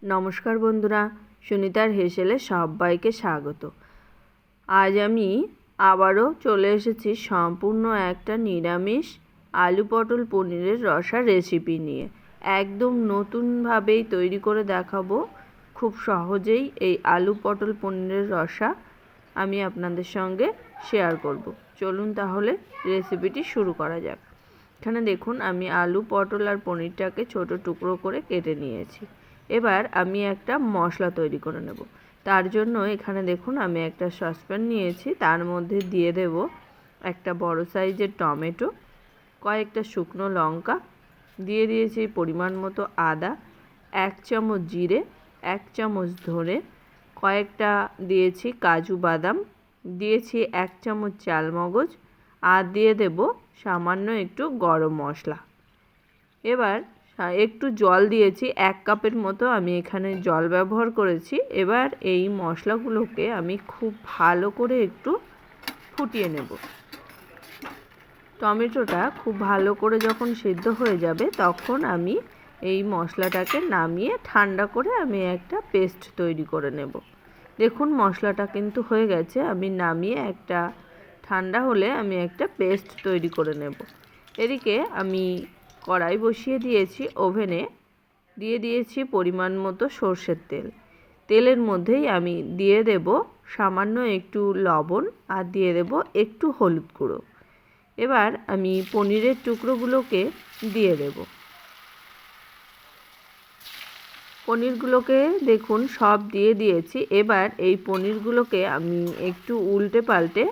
নমস্কার বন্ধুরা, সুনিতার হেসেলে সবাইকে স্বাগত। আজ আমি আবারও চলে এসেছি সম্পূর্ণ একটা নিরামিষ আলু পটল পনিরের রসা রেসিপি নিয়ে। একদম নতুনভাবেই তৈরি করে দেখাবো। খুব সহজেই এই আলু পটল পনিরের রসা আমি আপনাদের সঙ্গে শেয়ার করব। চলুন তাহলে রেসিপিটি শুরু করা যাক। এখানে দেখুন আমি আলু পটল আর পনিরটাকে ছোট টুকরো করে কেটে নিয়েছি। এবার আমি একটা মশলা তৈরি করে নেব। তার জন্য এখানে দেখুন আমি একটা সসপ্যান নিয়েছি, তার মধ্যে দিয়ে দেব একটা বড় সাইজের টমেটো, কয়েকটা শুকনো লঙ্কা, দিয়ে দিয়েছি পরিমাণ মতো আদা, 1 চামচ জিরে, 1 চামচ ধনে, কয়েকটা দিয়েছি কাজু বাদাম, দিয়েছি 1 চামচ চালমগজ, আর দিয়ে দেব সামান্য একটু গরম মশলা। এবার একটু জল দিয়েছি, 1 কাপের মতো আমি এখানে জল ব্যবহার করেছি। এবার এই মশলাগুলোকে আমি খুব ভালো করে একটু ফুটিয়ে নেব। টমেটোটা খুব ভালো করে যখন সিদ্ধ হয়ে যাবে তখন আমি এই মশলাটাকে নামিয়ে ঠান্ডা করে আমি একটা পেস্ট তৈরি করে নেব। দেখুন মশলাটা কিন্তু হয়ে গেছে, আমি নামিয়ে একটা ঠান্ডা হলে আমি একটা পেস্ট তৈরি করে নেব। এদিকে আমি কড়াই বসিয়ে দিয়েছি, ওভেনে দিয়ে দিয়েছি পরিমাণ মতো সর্ষের তেল। তেলের মধ্যেই আমি দিয়ে দেব সামান্য একটু লবণ আর দিয়ে দেব একটু হলুদ গুঁড়ো। এবার আমি পনিরের টুকরোগুলোকে দিয়ে দেব। পনিরগুলোকে দেখুন সব দিয়ে দিয়েছি। এবার এই পনিরগুলোকে আমি একটু উল্টে পাল্টে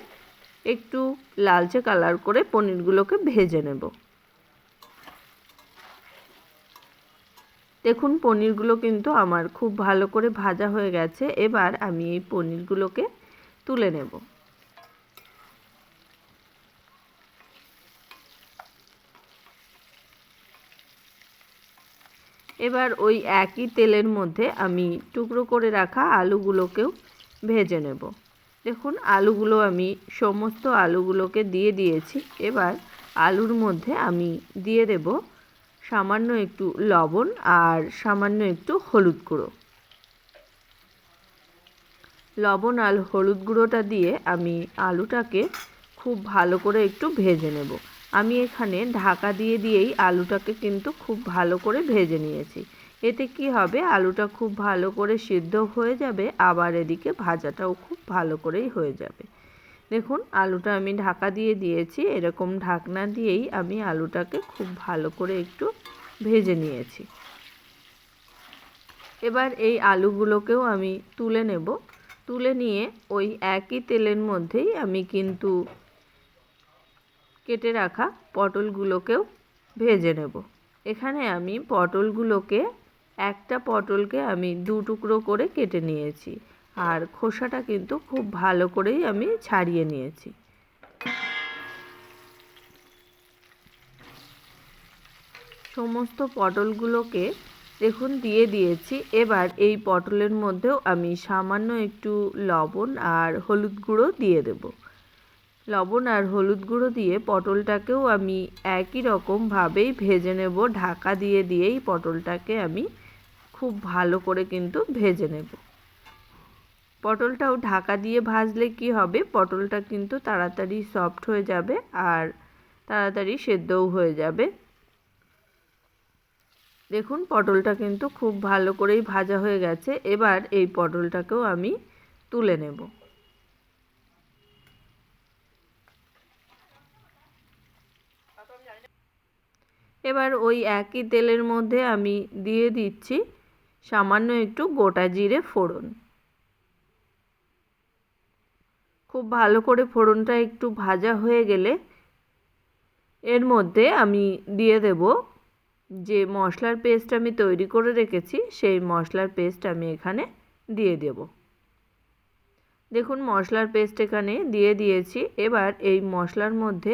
একটু লালচে কালার করে পনিরগুলোকে ভেজে নেব। দেখুন পনিরগুলো কিন্তু আমার খুব ভালো করে ভাজা হয়ে গেছে। এবার আমি এই পনিরগুলোকে তুলে নেব। এবার ওই একই তেলের মধ্যে আমি টুকরো করে রাখা আলুগুলোকেও ভেজে নেব। দেখুন আলুগুলো আমি সমস্ত আলুগুলোকে দিয়ে দিয়েছি। এবার আলুর মধ্যে আমি দিয়ে দেব সামান্য একটু লবণ আর সামান্য একটু হলুদ গুঁড়ো। লবণ আর হলুদ গুঁড়োটা দিয়ে আমি আলুটাকে খুব ভালো করে একটু ভেজে নেব। আমি এখানে ঢাকা দিয়েই আলুটাকে কিন্তু খুব ভালো করে ভেজে নিয়েছি। এতে কি হবে, আলুটা খুব ভালো করে সিদ্ধ হয়ে যাবে, আবার এদিকে ভাজাটাও খুব ভালো করেই হয়ে যাবে। দেখুন আলুটা আমি ঢাকা দিয়ে দিয়েছি, এরকম ঢাকনা দিয়েই আমি আলুটাকে খুব ভালো করে একটু ভেজে নিয়েছি। এবার এই আলুগুলোকেও আমি তুলে নেব। তুলে নিয়ে ওই একই তেলের মধ্যেই আমি কিন্তু কেটে রাখা পটলগুলোকেও ভেজে নেব। এখানে আমি পটলগুলোকে একটা পটলকে আমি 2 টুকরো করে কেটে নিয়েছি, আর খোসাটা কিন্তু খুব ভালো করেই আমি ছাড়িয়ে নিয়েছি। সমস্ত পটলগুলোকে দেখুন দিয়ে দিয়েছি। এবার এই পটলের মধ্যেও আমি সামান্য একটু লবণ আর হলুদ গুঁড়ো দিয়ে দেব। লবণ আর হলুদ গুঁড়ো দিয়ে পটলটাকেও আমি একই রকমভাবেই ভেজে নেব। ঢাকা দিয়েই পটলটাকে আমি খুব ভালো করে কিন্তু ভেজে নেব। পটলটাও ঢাকা দিয়ে ভাজলে কি হবে, পটলটা কিন্তু তাড়াতাড়ি সফট হয়ে যাবে আর তাড়াতাড়ি সেদ্ধও হয়ে যাবে। দেখুন পটলটা কিন্তু খুব ভালো করেই ভাজা হয়ে গেছে। এবার এই পটলটাকেও আমি তুলে নেব। এবার ওই একই তেলের মধ্যে আমি দিয়ে দিচ্ছি সামান্য একটু গোটা জিরে ফোড়ন। খুব ভালো করে ফোড়নটা একটু ভাজা হয়ে গেলে এর মধ্যে আমি দিয়ে দেব যে মশলার পেস্ট আমি তৈরি করে রেখেছি, সেই মশলার পেস্ট আমি এখানে দিয়ে দেব। দেখুন মশলার পেস্ট এখানে দিয়ে দিয়েছি। এবার এই মশলার মধ্যে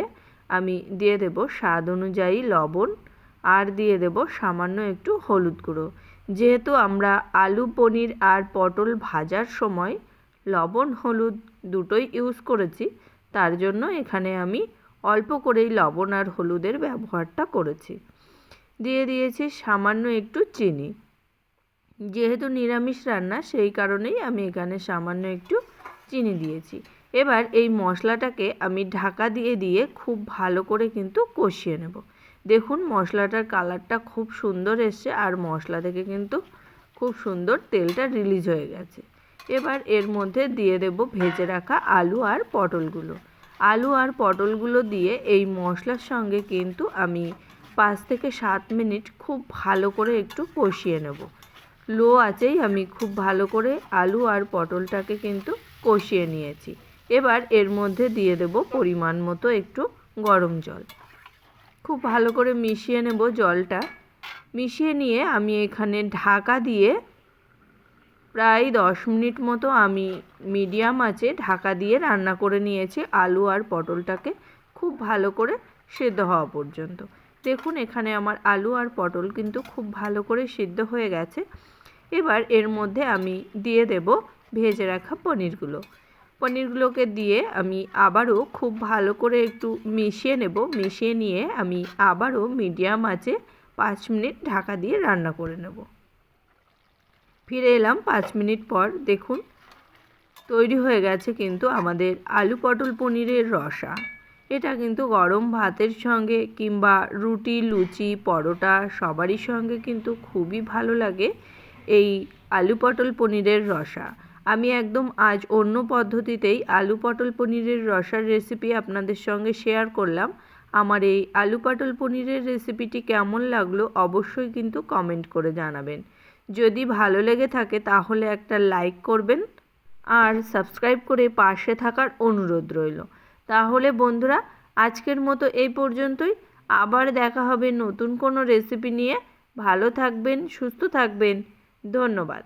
আমি দিয়ে দেব স্বাদ অনুযায়ী লবণ আর দিয়ে দেব সামান্য একটু হলুদ গুঁড়ো। যেহেতু আমরা আলু পনির আর পটল ভাজার সময় লবণ হলুদ দুটোই ইউজ করেছি, তার জন্য এখানে আমি অল্প করেই লবণ আর হলুদের ব্যবহারটা করেছি। দিয়ে দিয়েছি সামান্য একটু চিনি। যেহেতু নিরামিষ রান্না সেই কারণেই আমি এখানে সামান্য একটু চিনি দিয়েছি। এবার এই মশলাটাকে আমি ঢাকা দিয়ে দিয়ে খুব ভালো করে কিন্তু কষিয়ে নেব। দেখুন মশলাটার কালারটা খুব সুন্দর এসছে আর মশলা থেকে কিন্তু খুব সুন্দর তেলটা রিলিজ হয়ে গেছে। এবার এর মধ্যে দিয়ে দেব ভেজে রাখা আলু আর পটলগুলো। আলু আর পটলগুলো দিয়ে এই মশলার সঙ্গে কিন্তু আমি 5 থেকে 7 মিনিট খুব ভালো করে একটু কষিয়ে নেব। লো আঁচেই আমি খুব ভালো করে আলু আর পটলটাকে কিন্তু কষিয়ে নিয়েছি। এবার এর মধ্যে দিয়ে দেব পরিমাণ মতো একটু গরম জল। খুব ভালো করে মিশিয়ে নেব জলটা। মিশিয়ে নিয়ে আমি এখানে ঢাকা দিয়ে প্রায় 10 মিনিট মতো আমি মিডিয়াম আঁচে ঢাকা দিয়ে রান্না করে নিয়েছি আলু আর পটলটাকে খুব ভালো করে সেদ্ধ হওয়া পর্যন্ত। দেখুন এখানে আমার আলু আর পটল কিন্তু খুব ভালো করে সিদ্ধ হয়ে গেছে। এবার এর মধ্যে আমি দিয়ে দেব ভেজে রাখা পনিরগুলোকে দিয়ে আমি আবারও খুব ভালো করে একটু মিশিয়ে নেব। মিশিয়ে নিয়ে আমি আবারও মিডিয়াম আঁচে 5 মিনিট ঢাকা দিয়ে রান্না করে নেব। ফিরে এলাম 5 মিনিট পর। দেখুন তৈরি হয়ে গেছে কিন্তু আমাদের আলু পটল পনিরের রসা। এটা কিন্তু গরম ভাতের সঙ্গে কিংবা রুটি, লুচি, পরোটা সবারই সঙ্গে কিন্তু খুবই ভালো লাগে এই আলু পটল পনিরের রসা। আমি একদম আজ অন্য পদ্ধতিতেই আলু পটল পনিরের রসার রেসিপি আপনাদের সঙ্গে শেয়ার করলাম। আমার এই আলু পটল পনিরের রেসিপিটি কেমন লাগলো অবশ্যই কিন্তু কমেন্ট করে জানাবেন। যদি ভালো লেগে থাকে তাহলে একটা লাইক করবেন আর সাবস্ক্রাইব করে পাশে থাকার অনুরোধ রইল। তাহলে বন্ধুরা আজকের মতো এই পর্যন্তই। আবার দেখা হবে নতুন কোনো রেসিপি নিয়ে। ভালো থাকবেন, সুস্থ থাকবেন। ধন্যবাদ।